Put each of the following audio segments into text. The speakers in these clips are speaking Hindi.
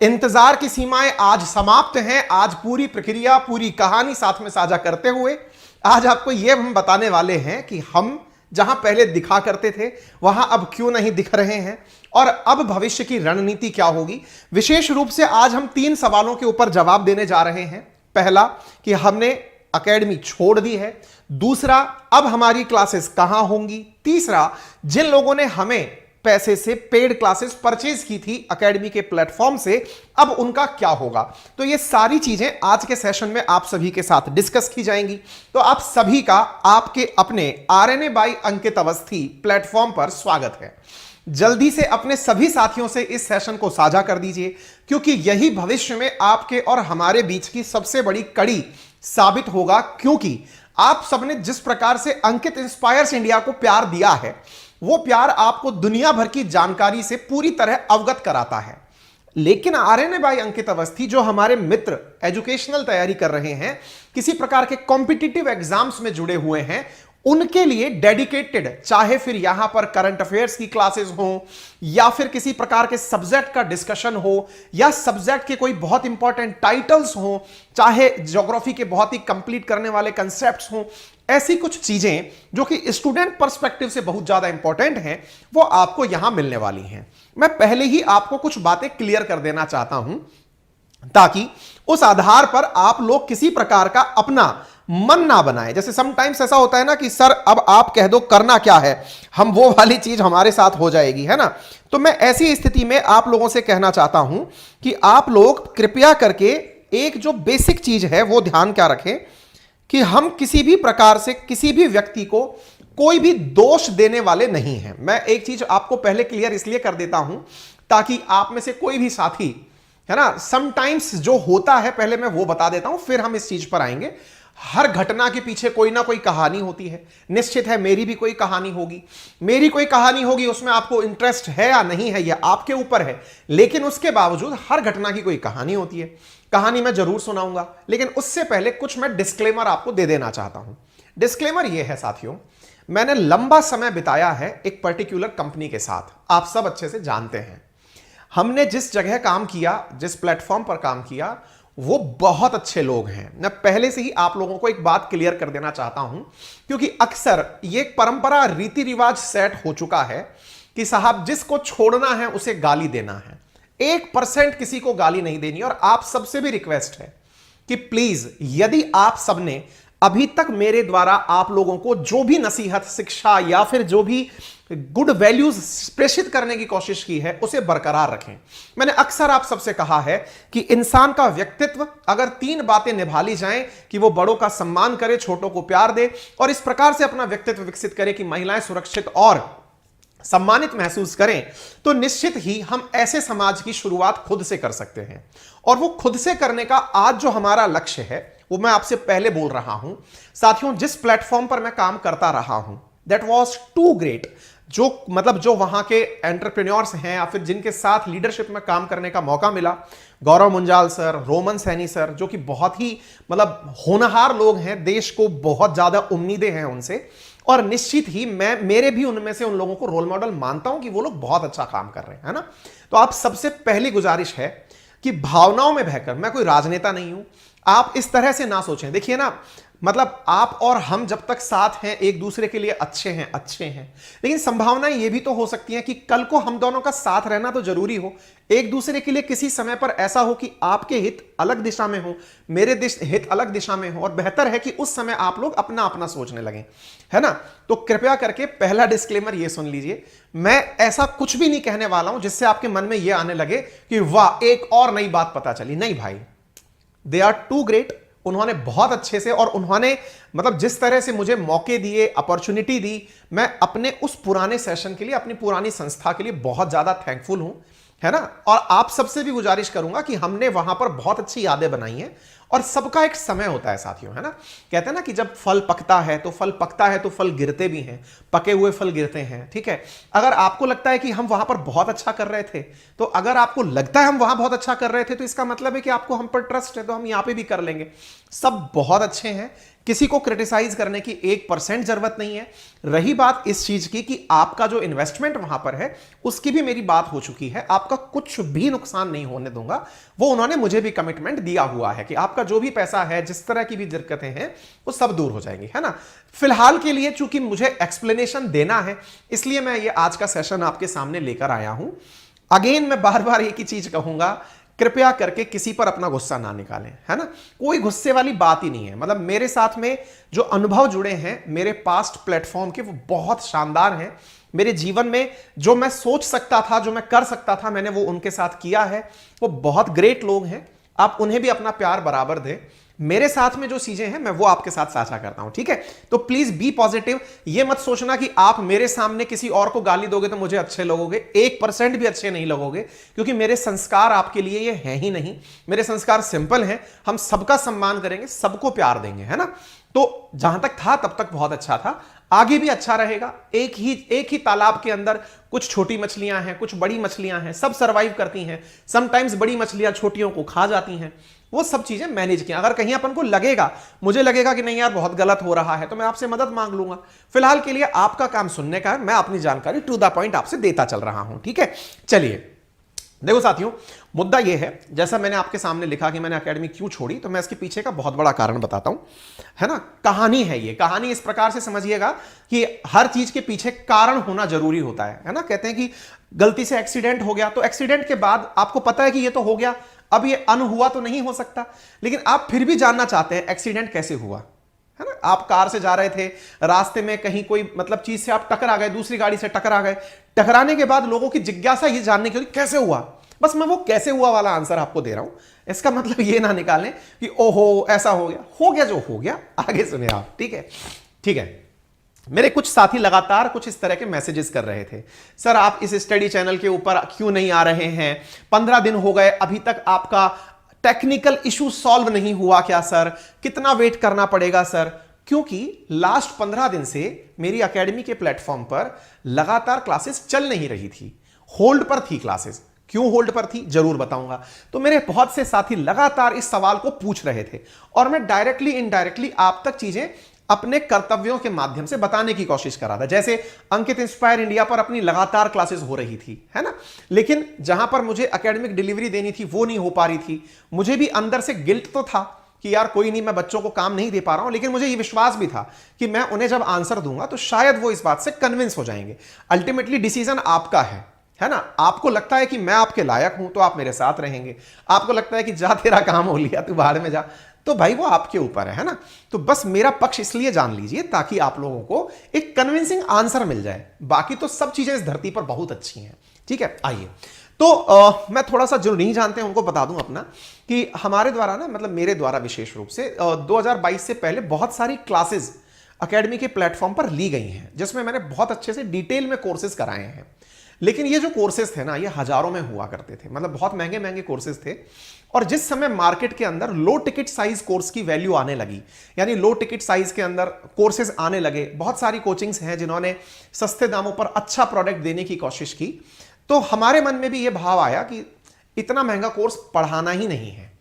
इंतजार की सीमाएं आज समाप्त हैं। आज पूरी प्रक्रिया, पूरी कहानी साथ में साझा करते हुए आज आपको यह हम बताने वाले हैं कि हम जहां पहले दिखा करते थे वहां अब क्यों नहीं दिख रहे हैं और अब भविष्य की रणनीति क्या होगी। विशेष रूप से आज हम 3 सवालों के ऊपर जवाब देने जा रहे हैं। पहला कि हमने एकेडमी छोड़ दी है। दूसरा, अब हमारी क्लासेस कहां होंगी। तीसरा, जिन लोगों ने हमें पैसे से पेड क्लासेस परचेज की थी एकेडमी के प्लेटफॉर्म से, अब उनका क्या होगा। तो ये सारी चीजें आज के सेशन में आप सभी के साथ डिस्कस की जाएंगी। तो आप सभी का आपके अपने आरएनए बाय अंकित अवस्थी प्लेटफॉर्म पर स्वागत है। जल्दी से अपने सभी साथियों से इस सेशन को साझा कर दीजिए, क्योंकि यही भविष्य में आपके और हमारे बीच की सबसे बड़ी कड़ी साबित होगा। क्योंकि आप सबने जिस प्रकार से अंकित इंस्पायर्स इंडिया को प्यार दिया है, वो प्यार आपको दुनिया भर की जानकारी से पूरी तरह अवगत कराता है। लेकिन आरएनए बाय अंकित अवस्थी जो हमारे मित्र एजुकेशनल तैयारी कर रहे हैं, किसी प्रकार के कॉम्पिटिटिव एग्जाम्स में जुड़े हुए हैं, उनके लिए डेडिकेटेड, चाहे फिर यहां पर करंट अफेयर्स की क्लासेस हो या फिर किसी प्रकार के सब्जेक्ट का डिस्कशन हो या सब्जेक्ट के कोई बहुत इंपॉर्टेंट टाइटल्स हो, चाहे ज्योग्राफी के बहुत ही कंप्लीट करने वाले कंसेप्ट्स हो, ऐसी कुछ चीजें जो कि स्टूडेंट पर्सपेक्टिव से बहुत ज्यादा इंपॉर्टेंट हैं, वो आपको यहां मिलने वाली हैं। मैं पहले ही आपको कुछ बातें क्लियर कर देना चाहता हूं, ताकि उस आधार पर आप लोग किसी प्रकार का अपना मन ना बनाए। जैसे समटाइम्स ऐसा होता है ना कि सर अब आप कह दो करना क्या है, हम वो वाली चीज हमारे साथ हो जाएगी, है ना। तो मैं ऐसी स्थिति में आप लोगों से कहना चाहता हूं कि आप लोग कृपया करके एक जो बेसिक चीज है वो ध्यान क्या रखें कि हम किसी भी प्रकार से किसी भी व्यक्ति को कोई भी दोष देने वाले नहीं हैं। मैं एक चीज आपको पहले क्लियर इसलिए कर देता हूं ताकि आप में से कोई भी साथी, है ना, समटाइम्स जो होता है, पहले मैं वो बता देता हूं फिर हम इस चीज पर आएंगे। हर घटना के पीछे कोई ना कोई कहानी होती है। निश्चित है मेरी भी कोई कहानी होगी, मेरी कोई कहानी होगी, उसमें आपको इंटरेस्ट है या नहीं है यह आपके ऊपर है। लेकिन उसके बावजूद हर घटना की कोई कहानी होती है। कहानी मैं जरूर सुनाऊंगा, लेकिन उससे पहले कुछ मैं डिस्क्लेमर आपको दे देना चाहता हूं। डिस्क्लेमर यह है साथियों, मैंने लंबा समय बिताया है एक पर्टिकुलर कंपनी के साथ, आप सब अच्छे से जानते हैं। हमने जिस जगह काम किया, जिस प्लेटफॉर्म पर काम किया, वो बहुत अच्छे लोग हैं। मैं पहले से ही आप लोगों को एक बात क्लियर कर देना चाहता हूं, क्योंकि अक्सर ये एक परंपरा, रीति रिवाज सेट हो चुका है कि साहब जिसको छोड़ना है उसे गाली देना है, 1% किसी को गाली नहीं देनी। और आप सबसे भी रिक्वेस्ट है कि प्लीज, यदि आप सबने अभी तक मेरे द्वारा आप लोगों को जो भी नसीहत, शिक्षा या फिर जो भी गुड वैल्यूज प्रेषित करने की कोशिश की है, उसे बरकरार रखें। मैंने अक्सर आप सबसे कहा है कि इंसान का व्यक्तित्व अगर 3 बातें निभा ली जाएं कि वो बड़ों का सम्मान करे, छोटों को प्यार दे और इस प्रकार से अपना व्यक्तित्व विकसित करे कि महिलाएं सुरक्षित और सम्मानित महसूस करें, तो निश्चित ही हम ऐसे समाज की शुरुआत खुद से कर सकते हैं। और वो खुद से करने का आज जो हमारा लक्ष्य है, वो मैं आपसे पहले बोल रहा हूं साथियों। जिस प्लेटफॉर्म पर मैं काम करता रहा हूं, दैट वाज टू ग्रेट। जो वहां के एंटरप्रेन्योर्स हैं या फिर जिनके साथ लीडरशिप में काम करने का मौका मिला, गौरव मुंजाल सर, रोमन सैनी सर, जो कि बहुत ही होनहार लोग हैं, देश को बहुत ज्यादा उम्मीदें हैं उनसे। और निश्चित ही मेरे भी उनमें से उन लोगों को रोल मॉडल मानता हूं कि वो लोग बहुत अच्छा काम कर रहे हैं, है ना। तो आप सबसे पहली गुजारिश है कि भावनाओं में बहकर, मैं कोई राजनेता नहीं हूं, आप इस तरह से ना सोचें। देखिए ना, आप और हम जब तक साथ हैं, एक दूसरे के लिए अच्छे हैं, लेकिन संभावनाएं ये भी तो हो सकती हैं कि कल को हम दोनों का साथ रहना तो जरूरी हो, एक दूसरे के लिए किसी समय पर ऐसा हो कि आपके हित अलग दिशा में हो, मेरे हित अलग दिशा में हो, और बेहतर है कि उस समय आप लोग अपना अपना सोचने लगें, है ना। तो कृपया करके पहला डिस्क्लेमर ये सुन लीजिए, मैं ऐसा कुछ भी नहीं कहने वाला हूं जिससे आपके मन में यह आने लगे कि वाह एक और नई बात पता चली। नहीं भाई, दे आर टू ग्रेट। उन्होंने बहुत अच्छे से, और उन्होंने जिस तरह से मुझे मौके दिए, अपॉर्चुनिटी दी, मैं अपने उस पुराने सेशन के लिए, अपनी पुरानी संस्था के लिए बहुत ज्यादा थैंकफुल हूं, है ना। और आप सबसे भी गुजारिश करूंगा कि हमने वहां पर बहुत अच्छी यादें बनाई हैं। और सबका एक समय होता है साथियों, है ना। कहते हैं ना कि जब फल पकता है तो फल गिरते भी हैं, पके हुए फल गिरते हैं, ठीक है। अगर आपको लगता है कि हम वहां पर बहुत अच्छा कर रहे थे, तो अगर आपको लगता है हम वहां बहुत अच्छा कर रहे थे, तो इसका मतलब है कि आपको हम पर ट्रस्ट है, तो हम यहां पे भी कर लेंगे। सब बहुत अच्छे हैं, किसी को क्रिटिसाइज करने की 1% जरूरत नहीं है। रही बात इस चीज की कि आपका जो इन्वेस्टमेंट वहां पर है उसकी भी मेरी बात हो चुकी है, आपका कुछ भी नुकसान नहीं होने दूंगा। वो उन्होंने मुझे भी कमिटमेंट दिया हुआ है कि आपका जो भी पैसा है, जिस तरह की भी दिक्कतें हैं, वो सब दूर हो जाएंगी, है ना। फिलहाल के लिए चूंकि मुझे एक्सप्लेनेशन देना है, इसलिए मैं ये आज का सेशन आपके सामने लेकर आया हूं। अगेन मैं बार बार एक ही चीज कहूंगा, कृपया करके किसी पर अपना गुस्सा ना निकालें, है ना। कोई गुस्से वाली बात ही नहीं है। मतलब मेरे साथ में जो अनुभव जुड़े हैं मेरे पास्ट प्लेटफॉर्म के, वो बहुत शानदार हैं। मेरे जीवन में जो मैं सोच सकता था, जो मैं कर सकता था, मैंने वो उनके साथ किया है। वो बहुत ग्रेट लोग हैं, आप उन्हें भी अपना प्यार बराबर दें। मेरे साथ में जो चीजें हैं मैं वो आपके साथ साझा करता हूं, ठीक है। तो प्लीज बी पॉजिटिव। ये मत सोचना कि आप मेरे सामने किसी और को गाली दोगे तो मुझे अच्छे लगोगे, 1% भी अच्छे नहीं लगोगे, क्योंकि मेरे संस्कार आपके लिए ये हैं ही नहीं। मेरे संस्कार सिंपल हैं, हम सबका सम्मान करेंगे, सबको प्यार देंगे, है ना। तो जहां तक था तब तक बहुत अच्छा था, आगे भी अच्छा रहेगा। एक ही तालाब के अंदर कुछ छोटी मछलियां हैं, कुछ बड़ी मछलियां हैं, सब सरवाइव करती हैं। समटाइम्स बड़ी मछलियां छोटियों को खा जाती हैं। वो सब चीजें मैनेज किया। अगर कहीं अपन को लगेगा, मुझे लगेगा कि नहीं यार बहुत गलत हो रहा है, तो मैं आपसे मदद मांग लूंगा। फिलहाल के लिए आपका काम सुनने का है, मैं अपनी जानकारी टू द पॉइंट आपसे देता चल रहा हूं, ठीक है। चलिए देखो साथियों, मुद्दा यह है, जैसा मैंने आपके सामने लिखा कि मैंने एकेडमी क्यों छोड़ी, तो मैं इसके पीछे का बहुत बड़ा कारण बताता हूं, है ना। कहानी है ये। कहानी इस प्रकार से समझिएगा कि हर चीज के पीछे कारण होना जरूरी होता है ना। कहते हैं कि गलती से एक्सीडेंट हो गया, तो एक्सीडेंट के बाद आपको पता है कि ये तो हो गया, अब ये हुआ तो नहीं हो सकता, लेकिन आप फिर भी जानना चाहते हैं एक्सीडेंट कैसे हुआ, है ना। आप कार से जा रहे थे, रास्ते में कहीं कोई मतलब चीज से आप टकरा गए, दूसरी गाड़ी से टकरा गए। टकराने के बाद लोगों की जिज्ञासा ये जानने की कैसे हुआ। बस मैं वो कैसे हुआ वाला आंसर आपको दे रहा हूं। इसका मतलब ये ना निकालें कि ओहो ऐसा हो गया जो हो गया। आगे सुने आप, ठीक है, ठीक है। मेरे कुछ साथी लगातार कुछ इस तरह के मैसेजेस कर रहे थे, सर आप इस स्टडी चैनल के ऊपर क्यों नहीं आ रहे हैं, 15 दिन हो गए अभी तक आपका टेक्निकल इशू सॉल्व नहीं हुआ क्या सर, कितना वेट करना पड़ेगा सर। क्योंकि लास्ट 15 दिन से मेरी एकेडमी के प्लेटफॉर्म पर लगातार क्लासेस चल नहीं रही थी, होल्ड पर थी क्लासेस। क्यों होल्ड पर थी जरूर बताऊंगा। तो मेरे बहुत से साथी लगातार इस सवाल को पूछ रहे थे और मैं डायरेक्टली इनडायरेक्टली आप तक चीजें अपने कर्तव्यों के माध्यम से बताने की कोशिश कर रहा था। जैसे अंकित इंस्पायर इंडिया पर अपनी लगातार क्लासेस हो रही थी, है ना, लेकिन जहां पर मुझे एकेडमिक डिलीवरी देनी थी वो नहीं हो पा रही थी। मुझे भी अंदर से गिल्ट तो था कि यार कोई नहीं, मैं बच्चों को काम नहीं दे पा रहा हूं, लेकिन मुझे ये विश्वास भी था कि मैं उन्हें जब आंसर दूंगा तो शायद वो इस बात से कन्विंस हो जाएंगे। अल्टीमेटली डिसीजन आपका है ना। आपको लगता है कि मैं आपके लायक हूं तो आप मेरे साथ रहेंगे, आपको लगता है कि जा तेरा काम हो लिया तू बाहर में जा, तो भाई वो आपके ऊपर है ना। तो बस मेरा पक्ष इसलिए जान लीजिए ताकि आप लोगों को एक कन्विंसिंग आंसर मिल जाए। बाकी तो सब चीजें इस धरती पर बहुत अच्छी हैं, ठीक है। आइए तो मैं थोड़ा सा जो नहीं जानते हैं उनको बता दूं अपना, कि हमारे द्वारा ना, मतलब मेरे द्वारा विशेष रूप से 2022 से पहले बहुत सारी क्लासेस एकेडमी के प्लेटफॉर्म पर ली गई हैं, जिसमें मैंने बहुत अच्छे से डिटेल में कोर्सेज कराए हैं। लेकिन ये जो कोर्सेज थे ना, ये हजारों में हुआ करते थे, मतलब बहुत महंगे महंगे कोर्सेज थे। और जिस समय मार्केट के अंदर लो टिकट साइज कोर्स की वैल्यू आने लगी, यानी लो टिकट साइज के अंदर कोर्सेज आने लगे, बहुत सारी कोचिंग्स हैं जिन्होंने सस्ते दामों पर अच्छा प्रोडक्ट देने की कोशिश की, तो हमारे मन में भी ये भाव आया कि इतना महंगा कोर्स पढ़ाना ही नहीं है।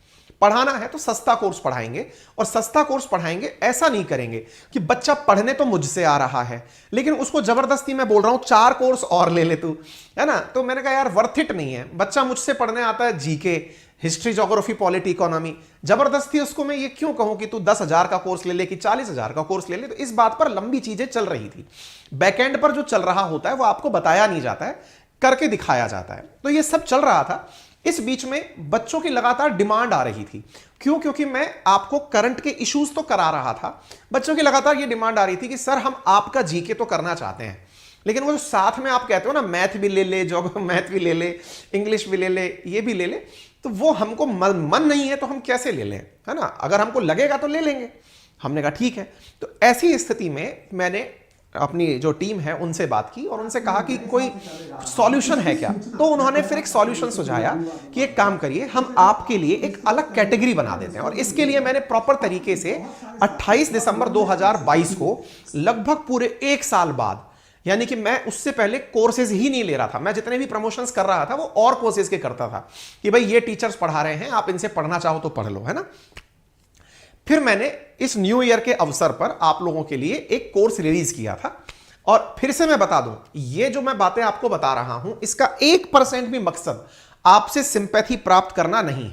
पढ़ाना है तो सस्ता कोर्स पढ़ाएंगे, और सस्ता कोर्स पढ़ाएंगे ऐसा नहीं करेंगे कि बच्चा पढ़ने तो मुझसे आ रहा है लेकिन उसको जबरदस्ती मैं बोल रहा हूं 4 कोर्स और ले ले तू, है ना। तो मैंने कहा यार वर्थ इट नहीं है। बच्चा मुझसे पढ़ने आता है GK, history, geography, polity, economy, जबरदस्ती उसको मैं ये क्यों कहूं कि तू 10,000 का कोर्स ले ले कि 40,000 का कोर्स ले ले। तो इस बात पर लंबी चीजें चल रही थी। बैकएंड पर जो चल रहा होता है वो आपको बताया नहीं जाता है, करके दिखाया जाता है। तो ये सब चल रहा था। इस बीच में बच्चों की लगातार डिमांड आ रही थी। क्यों? क्योंकि मैं आपको करंट के इश्यूज तो करा रहा था, बच्चों की लगातार ये डिमांड आ रही थी कि सर हम आपका जीके तो करना चाहते हैं, लेकिन वो जो साथ में आप कहते हो ना मैथ भी ले ले, मैथ भी ले ले, इंग्लिश भी ले ले, ये भी ले ले, तो वो हमको मन नहीं है तो हम कैसे ले लें, है ना। अगर हमको लगेगा तो ले लेंगे। हमने कहा ठीक है। तो ऐसी स्थिति में मैंने अपनी जो टीम है उनसे बात की और उनसे कहा कि कोई सॉल्यूशन है क्या। तो उन्होंने फिर एक सॉल्यूशन सुझाया कि एक काम करिए, हम आपके लिए एक अलग कैटेगरी बना देते हैं। और इसके लिए मैंने प्रॉपर तरीके से 28 दिसंबर 2022 को, लगभग पूरे 1 साल बाद, यानी कि मैं उससे पहले कोर्सेज ही नहीं ले रहा था, मैं जितने भी प्रमोशंस कर रहा था वो और कोर्सेज के करता था कि भाई ये टीचर्स पढ़ा रहे हैं, आप इनसे पढ़ना चाहो तो पढ़ लो, है ना। फिर मैंने इस न्यू ईयर के अवसर पर आप लोगों के लिए एक कोर्स रिलीज किया था। और फिर से मैं बता दूं, ये जो मैं बातें आपको बता रहा हूं, इसका 1% भी मकसद आपसे सिंपैथी प्राप्त करना नहीं है।